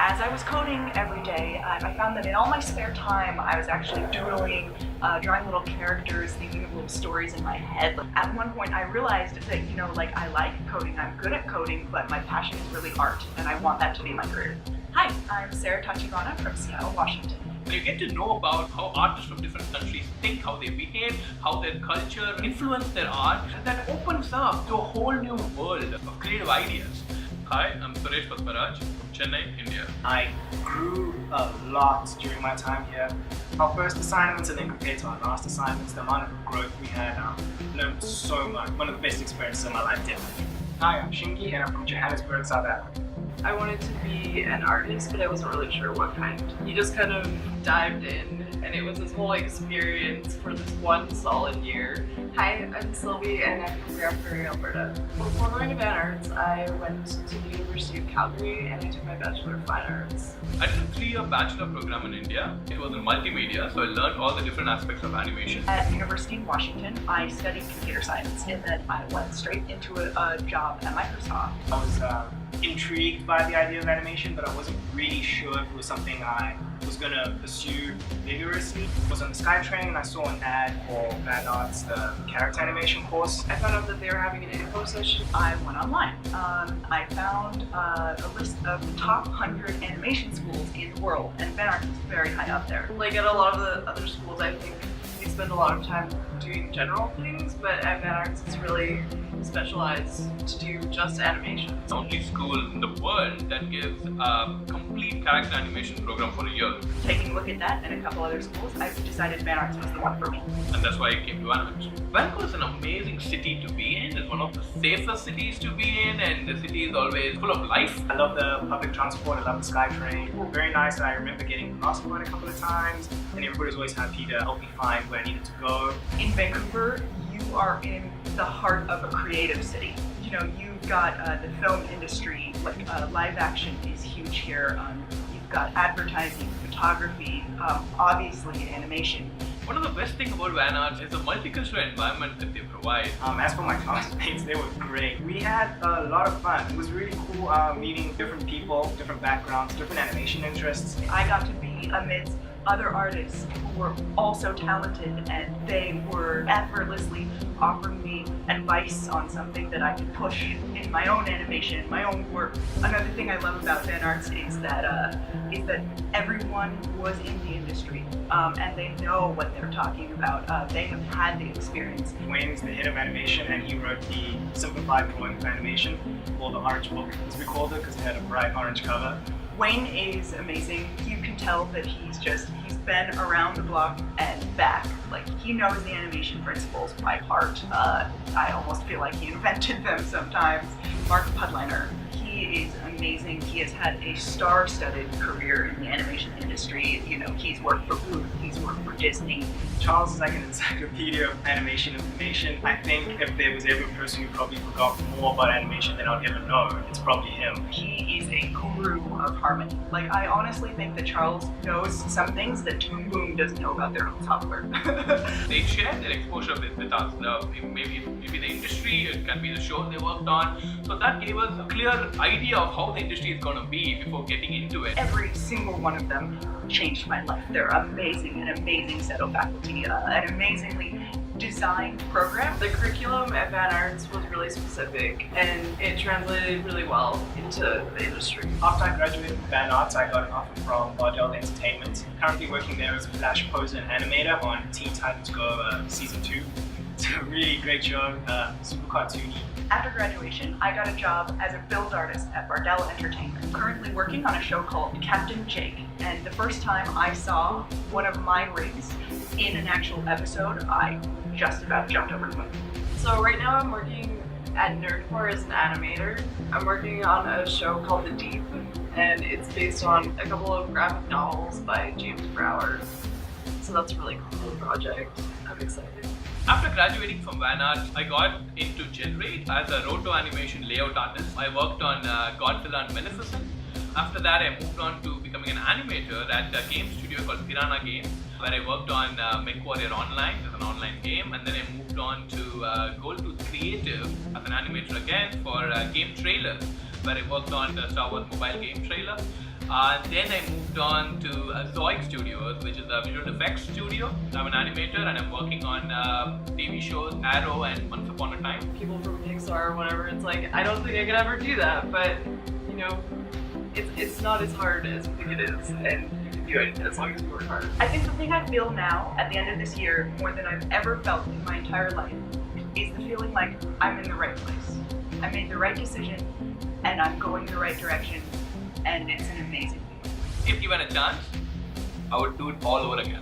As I was coding every day, I found that in all my spare time, I was actually doodling, drawing little characters, thinking of little stories in my head. At one point, I realized that, I like coding, I'm good at coding, but my passion is really art, and I want that to be my career. Hi, I'm Sarah Tachibana from Seattle, Washington. You get to know about how artists from different countries think, how they behave, how their culture influence their art, and that opens up to a whole new world of creative ideas. Hi, I'm Suresh Patmaraj from Chennai, India. I grew a lot during my time here. Our first assignments and then compared to our last assignments, the amount of growth we had, learned so much. One of the best experiences of my life, definitely. Hi, I'm Shingi and I'm from Johannesburg, South Africa. I wanted to be an artist, but I wasn't really sure what kind. You just kind of dived in, and it was this whole experience for this one solid year. Hi, I'm Sylvie, and I'm from Grand Prairie, Alberta. Before going to VanArts, I went to the University of Calgary, and I took my Bachelor of Fine Arts. I did a 3-year bachelor program in India. It was in multimedia, so I learned all the different aspects of animation. At University of Washington, I studied computer science, and then I went straight into a job at Microsoft. I was intrigued by the idea of animation, but I wasn't really sure if it was something I was going to pursue vigorously. I was on the SkyTrain and I saw an ad for VanArts, the character animation course. I found out that they were having an info session. I went online. I found a list of the top 100 animation schools in the world, and VanArts was very high up there. Like at a lot of the other schools, I think we spend a lot of time doing general things, but at VanArts it's really specialized to do just animation. The only school in the world that gives a complete character animation program for a year. Taking a look at that and a couple other schools, I decided VanArts was the one for me. And that's why I came to VanArts. Vancouver is an amazing city to be in. It's one of the safest cities to be in, and the city is always full of life. I love the public transport, I love the SkyTrain. Very nice. I remember getting lost quite a couple of times, and everybody was always happy to help me find where I needed to go. In Vancouver, you are in the heart of a creative city. You've got the film industry, live action is huge here. You've got advertising, photography, obviously animation. One of the best things about VanArts is the multicultural environment that they provide. As for my classmates, they were great. We had a lot of fun. It was really cool meeting different people, different backgrounds, different animation interests. I got to be amidst other artists who were also talented, and they were effortlessly offering me advice on something that I could push in my own animation, my own work. Another thing I love about VanArts is that everyone was in the industry, and they know what they're talking about. They have had the experience. Wayne's the head of animation, and he wrote the simplified drawing of animation, or the orange book, as we called it, because it had a bright orange cover. Wayne is amazing. You can tell that he's been around the block and back. He knows the animation principles by heart. I almost feel like he invented them sometimes. Mark Pudliner, he is amazing. He has had a star-studded career in the animation industry. He's worked for Booth, he's worked for Disney. Charles is like an encyclopedia of animation information. I think if there was ever a person who probably forgot more about animation than I'd ever know, it's probably him. He is a guru of harmony. I honestly think that Charles knows some things that Toon Boom doesn't know about their own software. They share their exposure with us. Maybe the industry, it can be the show they worked on. So that gave us a clear idea of how the industry is going to be before getting into it. Every single one of them changed my life. They're amazing, an amazing set of faculty, an amazingly designed program. The curriculum at VanArts was really specific, and it translated really well into the industry. After I graduated from VanArts, I got an offer from Bardell Entertainment. Currently working there as a flash poser and animator on Teen Titans Go Season 2. It's a really great show, super cartoony. After graduation, I got a job as a build artist at Bardell Entertainment. I'm currently working on a show called Captain Jake, and the first time I saw one of my rigs in an actual episode, I just about jumped over the moon. So right now I'm working at Nerdcore as an animator. I'm working on a show called The Deep, and it's based on a couple of graphic novels by James Brower. So that's a really cool project. I'm excited. After graduating from VanArts, I got into Generate as a roto animation layout artist. I worked on Godzilla and Maleficent. After that, I moved on to becoming an animator at a game studio called Piranha Games, where I worked on MechWarrior Online as an online game, and then I moved on to Goldtooth Creative as an animator again for game trailers, where I worked on the Star Wars mobile game trailer. Then I moved on to Zoic Studios, which is a visual effects studio. I'm an animator and I'm working on TV shows Arrow and Once Upon a Time. People from Pixar or whatever, it's like, I don't think I could ever do that, but, you know, it's not as hard as you think it is, and you can do it as long as you work hard. I think the thing I feel now, at the end of this year, more than I've ever felt in my entire life, is the feeling like I'm in the right place. I made the right decision, and I'm going the right direction, and it's an amazing feeling. If given a chance, I would do it all over again.